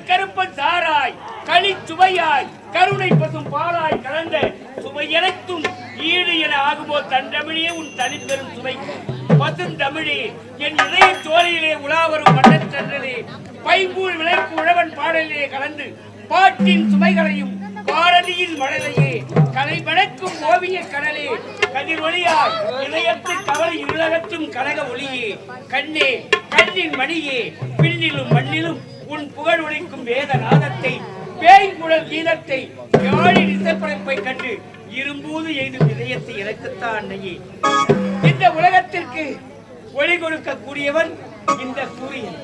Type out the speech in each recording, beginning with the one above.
கருப்பன் சாராய் களி சுவையாய் கருணை பசும் பாலாய் கலந்த சுவையனைத்தும் ஈடு என ஆகுமோ தண்டமிழியே உன் தனிப்பெரும் சுவை பசுந்தமிழே என் இதய சோலையிலே உலாவரும் மன்னச்சன்றலே பைங்கூழ் விளைக்கு உழவன் பாடலிலே கலந்து பாட்டின் சுமைகளையும் பாரதியின் மழலையே கலை வணக்கும் ஓவிய கடலே கதிரொலியாய் இதயத்து கவலை இருளகற்றும் கனக ஒளியே கண்ணே கண்ணின் மணியே பின்னிலும் மண்ணிலும் உன் புகழ் ஒலிக்கும் வேத நாதத்தை பேய்குழல் கீதத்தை யாழி இசைப்படைப்பை கண்டு இரும்பூது எய்தும் இதயத்தை எனக்குத்தான் அன்னையே. இந்த உலகத்திற்கு ஒளி கொடுக்கக்கூடியவன் இந்த சூரியன்.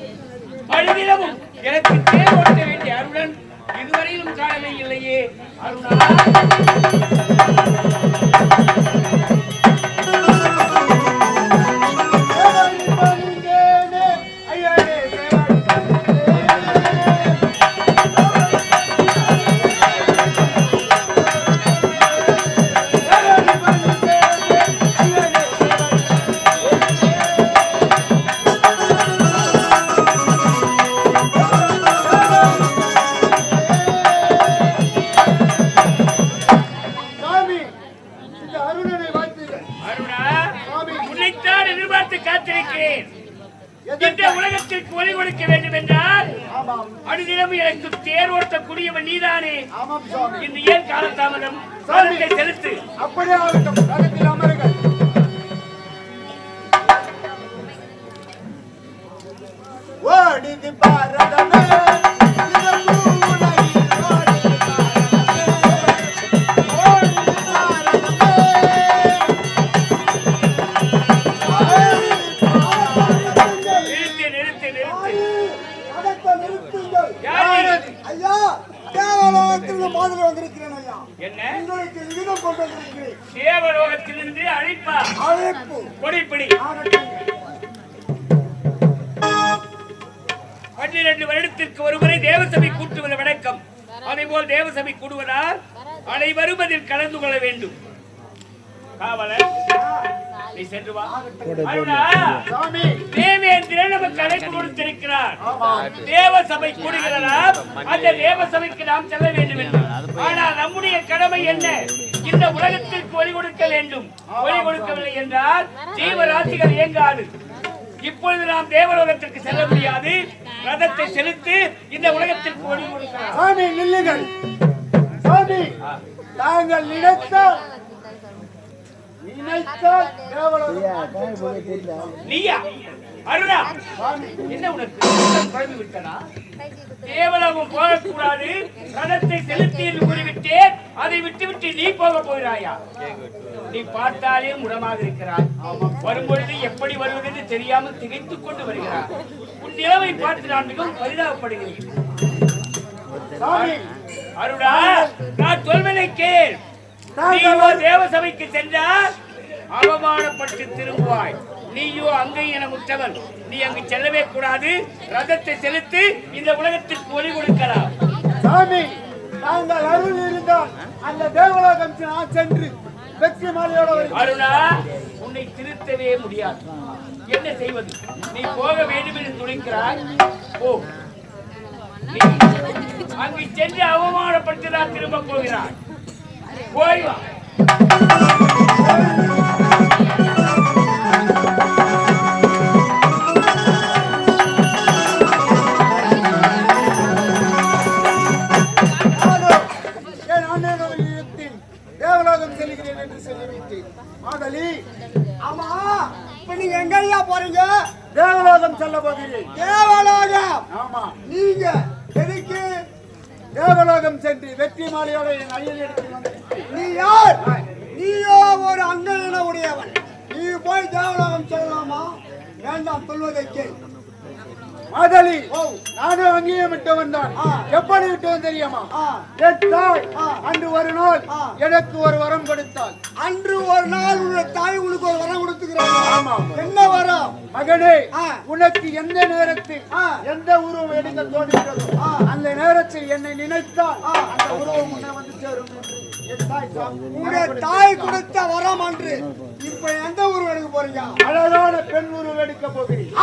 அழுதிலவும் எனக்கு தேர்வோட்ட வேண்டிய அருடன் இதுவரையிலும் காணவே இல்லையே. அருணா உலகத்திற்கு ஒளி கொடுக்க வேண்டும் என்றால் அனுதினம் எனக்கு தேர் ஓட்டக்கூடியவன் நீதானே. இந்த ஏன் காலதாமதம்? செலுத்து. அப்படியே ஆகட்டும். அமருங்கள். ஓடிது பாரதமே தேவலோகத்திலிருந்து அழைப்பா கொடிப்பிடி 12 வருடத்திற்கு ஒருமுறை தேவசபை கூட்டுவது வணக்கம். அதேபோல் தேவசபை கூடுவதால் அனைவரும் அதில் கலந்து கொள்ள வேண்டும். நீ சென்று வா. தேவேந்திரன் நமக்கு அழைப்பு கொடுத்திருக்கிறார். தேவசபை கூடுகிறதாம். அந்த தேவசபைக்கு நாம் செல்ல வேண்டும் என்று. ஆனால் நம்முடைய கடமை என்ன? இந்த உலகத்திற்கு ஒளி கொடுக்க வேண்டும். ஒளி கொடுக்கவில்லை என்றால் ஜீவராசிகள் இயங்காது. இப்பொழுது நாம் தேவலோகத்திற்கு செல்ல முடியாது. ரதத்தை செலுத்தி இந்த உலகத்திற்கு ஒளி கொடுக்கலாம். சாமி நில்லுங்கள். சாமி தாங்கள் நினைத்தால் நீயா அருணா என்ன உனக்கு குழம்பு விட்டனா? தேவலோகம் போகக்கூடாது. ரதத்தை செலுத்தி என்று கூறிவிட்டேன். அதை விட்டுவிட்டு நீ போக போகிறாயா? நீ பார்த்தாலே முடமாக இருக்கிறாய். வரும்பொழுது எப்படி வருவதென்று தெரியாமல் திகைத்துக் கொண்டு வருகிறார். உன் நிலவை பார்த்து நான் மிகவும் பரிதாபப்படுகிறேன். அருணா நான் சொல்வதை கேள். நீயோ தேவசபைக்கு சென்றால் அவமானப்பட்டு திரும்புவாய். நீயோ அங்கே என முற்றவன். நீ அங்கு செல்லவே கூடாது. ரதத்தை செலுத்தி இந்த உலகத்திற்கு ஒளி கொடுக்கலாம். சாமி நாங்கள் அருள் இருந்தால் அந்த தேவலோகம் நான் சென்று வெற்றி மாலையோட. அருணா உன்னை திருத்தவே முடியாது. என்ன செய்வது? நீ போக வேண்டும் என்று துணிக்கிறாய். ஓ நீ அங்கு சென்று அவமானப்பட்டு தான் திரும்ப போகிறாய். போய் வா. தேவலோகம் செல்கிறேன் என்று சொல்லிவிட்டேன். ஆமா இப்ப நீங்க எங்கயா போறீங்க? தேவலோகம் செல்ல போகிறேன். தேவலோகம்? ஆமா. நீங்க எதுக்கு தேவலோகம் சென்று வெற்றி மாலையோட என் ஐயன் எடுத்து வந்து? நீ யார்? நீயோ ஒரு அங்கன உடையவன். நீ போய் தேவலோகம் செல்லலாமா? வேண்டாம், சொல்வதை கேள். மாதலி நானும் அங்கேயே விட்டவன் தான். எப்படி விட்டவன் தெரியுமா? அன்று ஒரு நாள் எனக்கு ஒரு வரம் கொடுத்தாள். அன்று ஒரு நாள் உள்ள தாய் உனக்கு ஒரு வரம் கொடுத்துக்கிறான். என்ன வரம்? மகனே, உனக்கு எந்த நேரத்தில் எந்த உருவம் எடுக்க தோன்றுகிறதோ அந்த நேரத்தில் என்னை நினைத்தால் அந்த உருவம் உன்னை வந்து சேரும். தாய் கொடுத்த வரம் அன்று. இப்ப எந்த உருவம் எடுக்க போறீங்க? அழகான பெண் உருவம் எடுக்க போகிறீங்க.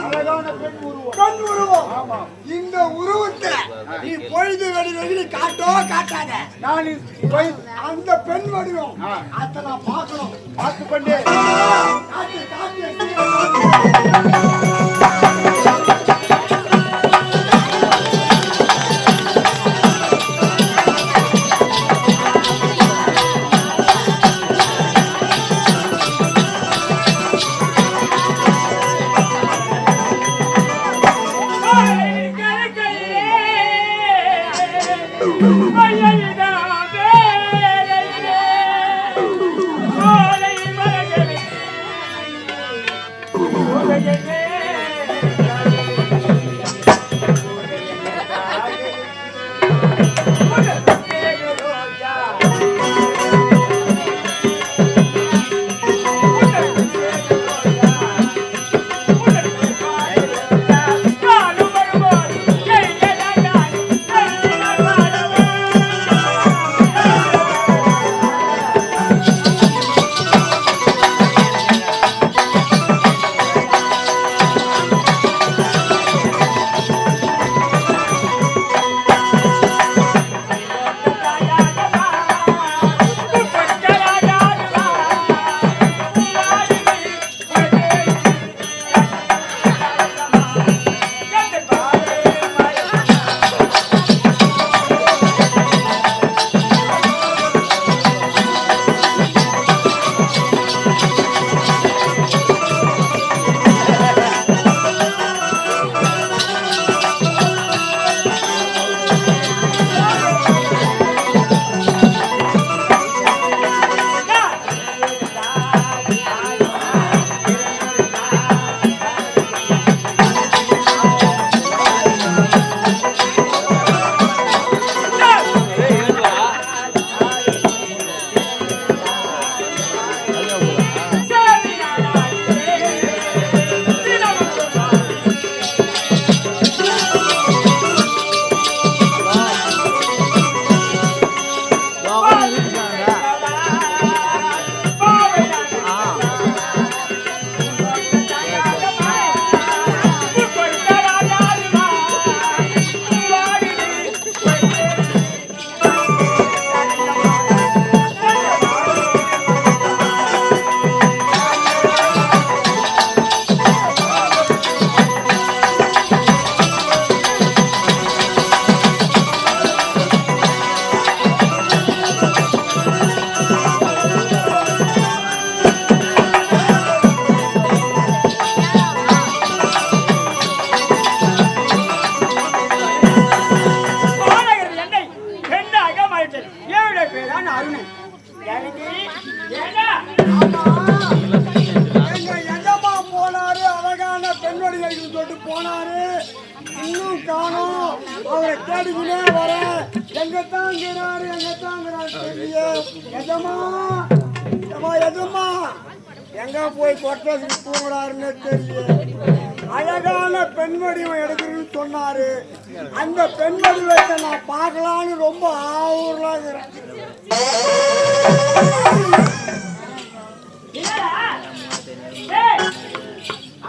அழகான பெண் பெண் உருவம். இந்த உருவத்தை நீ பொழுது வெளி காட்டோ காட்டாத. நான் அந்த பெண் வடிவம் அதை நான் பார்க்கணும். பார்த்து பண்ணி காட்டு போனாரு, இன்னும் காணோம். அவரை தேடிக்கிட்டே வர எங்கத்தாங்கிறாரு தெரியல. எஜமா எங்க போய் கொட்டதுக்கு தூங்குறாருன்னு தெரியல. அழகான பெண் வடிவம் எடுக்கணும்னு சொன்னாரு. அந்த பெண் வடிவத்தை நான் பார்க்கலான்னு ரொம்ப ஆவூர்லாம் இருக்கிறேன்.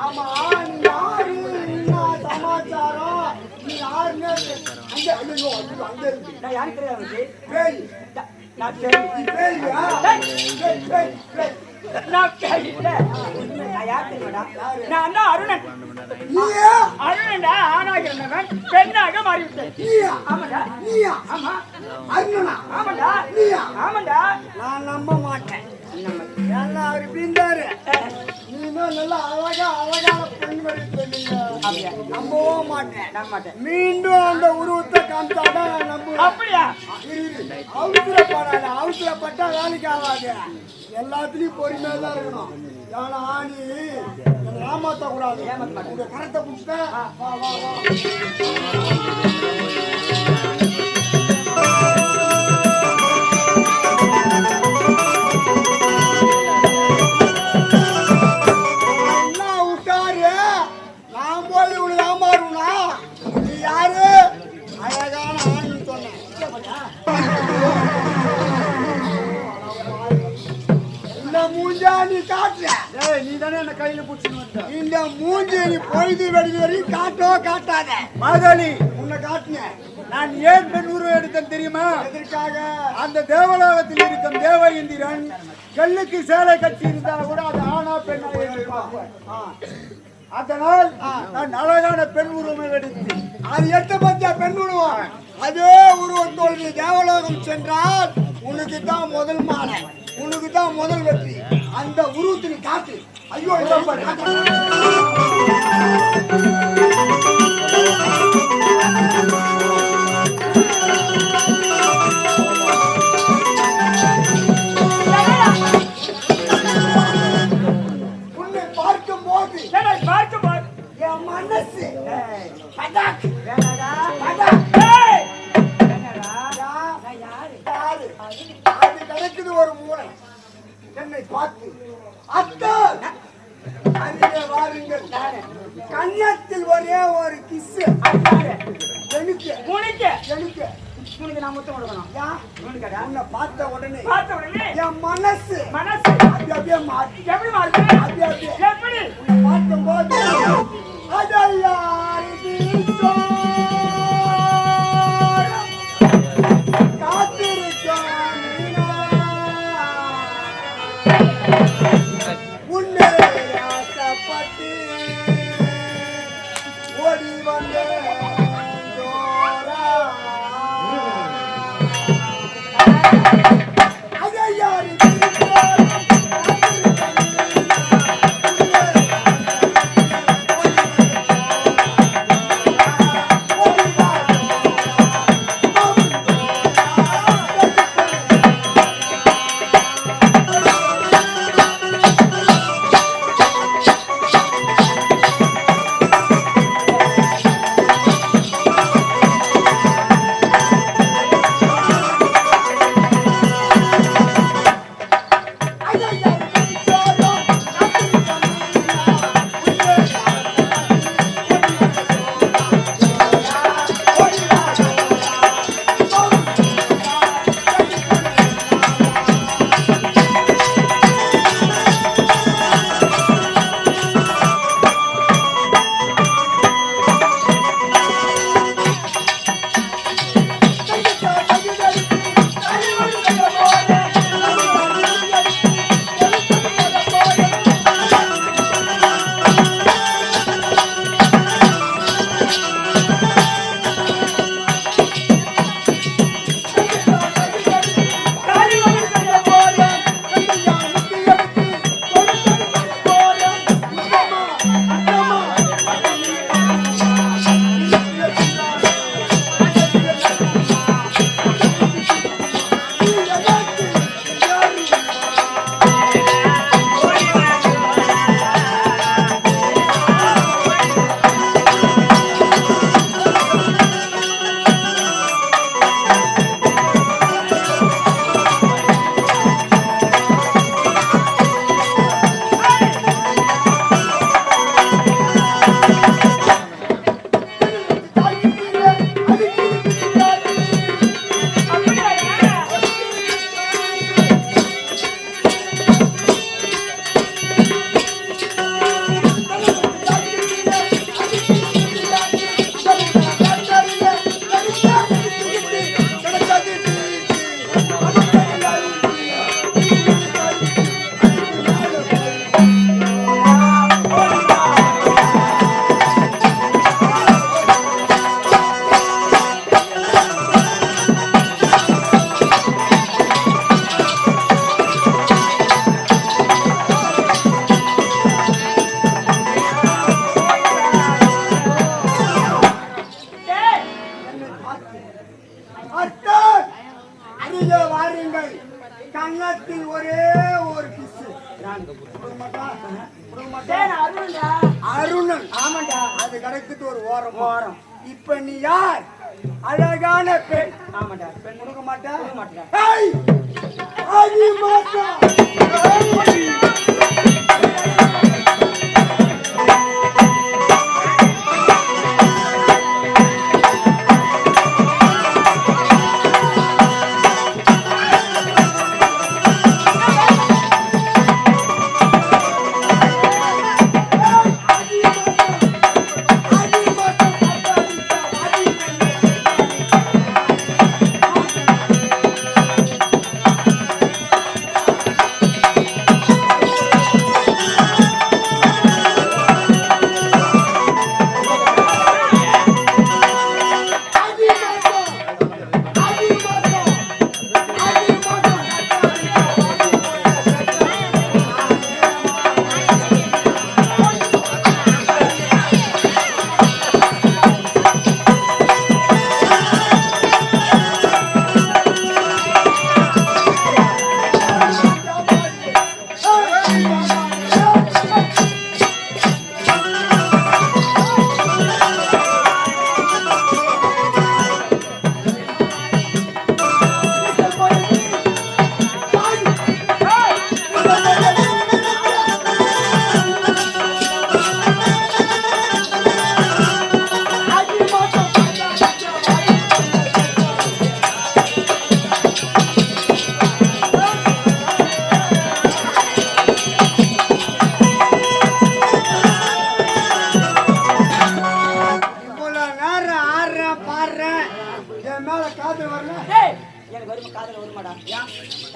ஆமா, நீ யாரு, என்ன சமாச்சாரம், நீ யாருன்னு அங்க இருக்கு. நான் யாரு தெரியாது. பேய் நான் பேய்யா? நான் பேயில்ல. நான் யார் தெரியுமாடா? நான் தான் அருணன். நீயா? அருணன்டா. ஆணாக இருந்தவன் பெண்ணாக மாறிவிட்டேன். நீயா? ஆமாடா. நீயா? ஆமா. அருணனா? ஆமாடா. நீயா? ஆமாடா. நான் நம்ப மாட்டேன். ஏன்னா அவர் பிந்தாரு. நீங்களும் நல்லா அழகான பெண் வரி சொன்னீங்க. நம்பவும் மாட்டேன். மீண்டும் அந்த உருவத்தை காமிச்சாதான் நான் நம்புவேன். அப்படியா? அவசரப்பட்டா வேலைக்கு ஆகாது. எல்லாத்துலயும் பொறுமையா தான் இருக்கணும். ஏன்னா நீ ஏமாத்த கூடாது. உங்க கரத்தை பிடிச்சிட்டேன். நீ தானே என்ன கையில புடிச்சுன்னு வந்த. இந்த மூஞ்சி நீ பொழுது வெடி வரையும் காட்டாத. மாதாளி உன்னை காட்டினேன். நான் ஏன் பெண் உருவம் எடுத்தேன் தெரியுமா? எதற்காக? அந்த தேவலோகத்தில் இருக்கும் தேவ இந்திரன் கல்லுக்கு சேலை கட்டி இருந்தா கூட அது ஆனா பெண்ணா அதனால் நான் அழகான பெண் உருவம் எடுத்து அது எட்ட பத்தியா பெண் உருவம். அதே உருவத்தோடு நீ தேவலோகம் சென்றால் உனக்கு தான் முதல் மாலை, உனக்கு தான் முதல் வெற்றி. அந்த உருவத்தின் காத்து ஐயோ உன்னை பார்க்கும் போது என் மனசு அது கிடைக்குது ஒரு மூளை என்னை பார்த்து அத்தான் அங்கே வாருங்கள். கண்ணத்தில் ஒரே ஒரு கிஸ் எனக்கு நான் முத்தம் கொடுக்கணும். உன்னை பார்த்த உடனே என் மனசு அப்படியே மாறி எப்படி மாறுது? எப்படி உன்னை பார்க்கும் போது உன்னை ஆசைப்பட்டு ஓடி வந்த அருணன். ஆமாண்டா, அது கணக்குது ஒரு ஓரம். இப்ப நீ யார்? அழகான பெண். ஆமாண்டா, பெண் கொடுக்க மாட்டேன். என் மேல காதல் வரல. எனக்கு வருமா காதல் வருமாடா?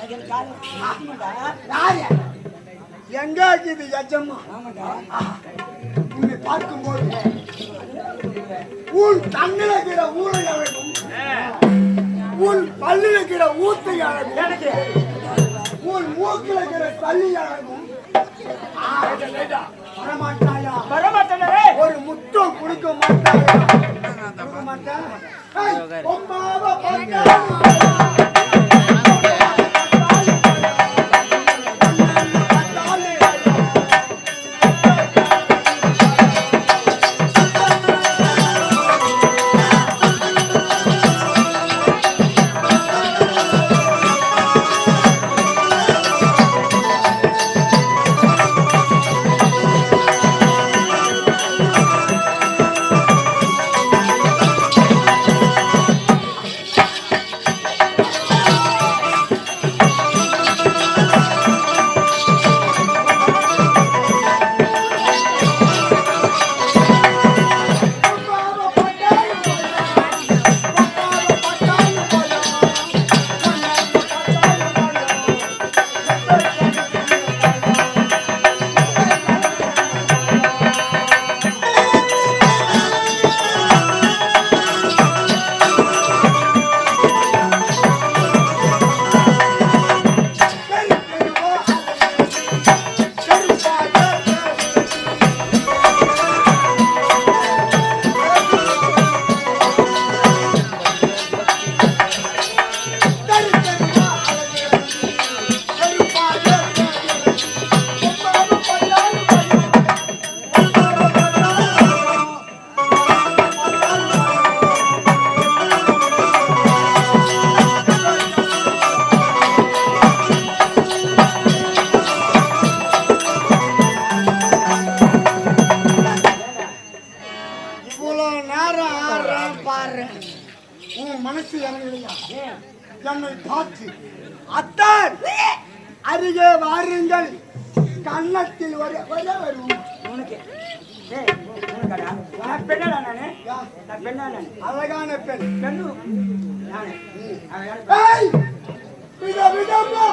எனக்கு காதல் யாரு எங்க இருக்குது எஜம்மா? உன்னை பார்க்கும்போது உன் கண்ணில் இருக்கிற ஊரை அழகும், உன் பல்லில் இருக்கிற ஊத்தை அழகும், உன் மூக்கில் இருக்கிற தள்ளி அழகும். வரமாட்டாயா? வரமாட்டே. ஒரு முத்தம் கொடுக்க மாட்டாயா? கொடுக்க மாட்டேன். பொம்மாவை மனசு இறங்கலையா? என்னை பார்த்து அத்தான் அருகே வாருங்கள், கன்னத்தில் வரும் உனக்கு பெண்ணா நானு? நான் பெண்ணா நானு? அழகான பெண். பெண்ணு நானு. விதமா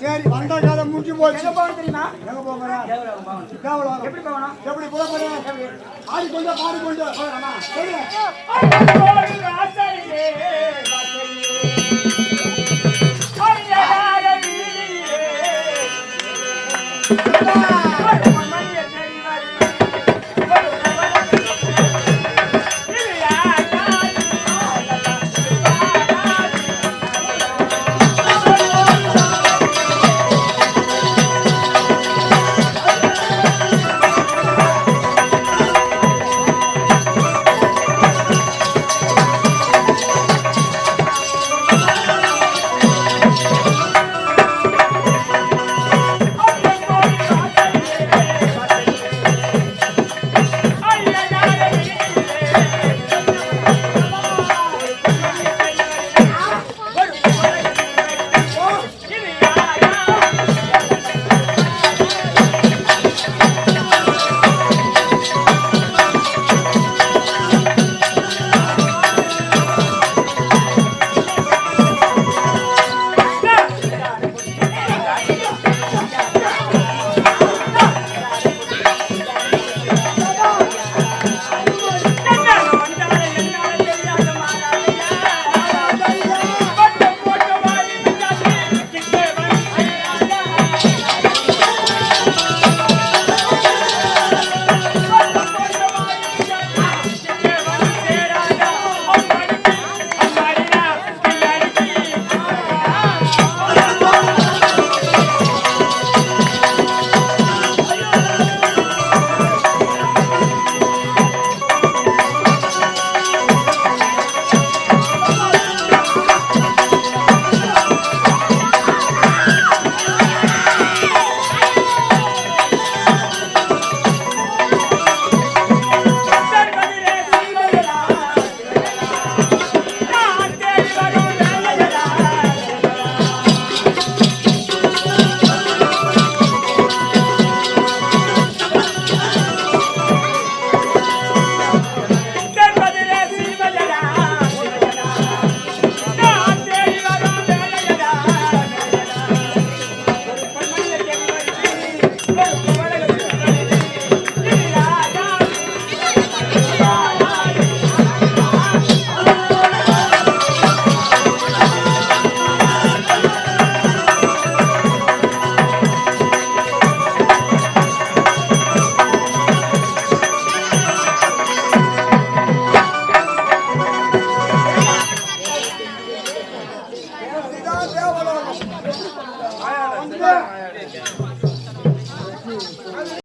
சரி, வந்த காலம் முடிஞ்சு போச்சு. தெரியுமா? எங்க போகிறேன்? எப்படி போகணும்? எப்படி போக போறேன்? ஆடிக்கொண்டு பாடிக்கொண்டு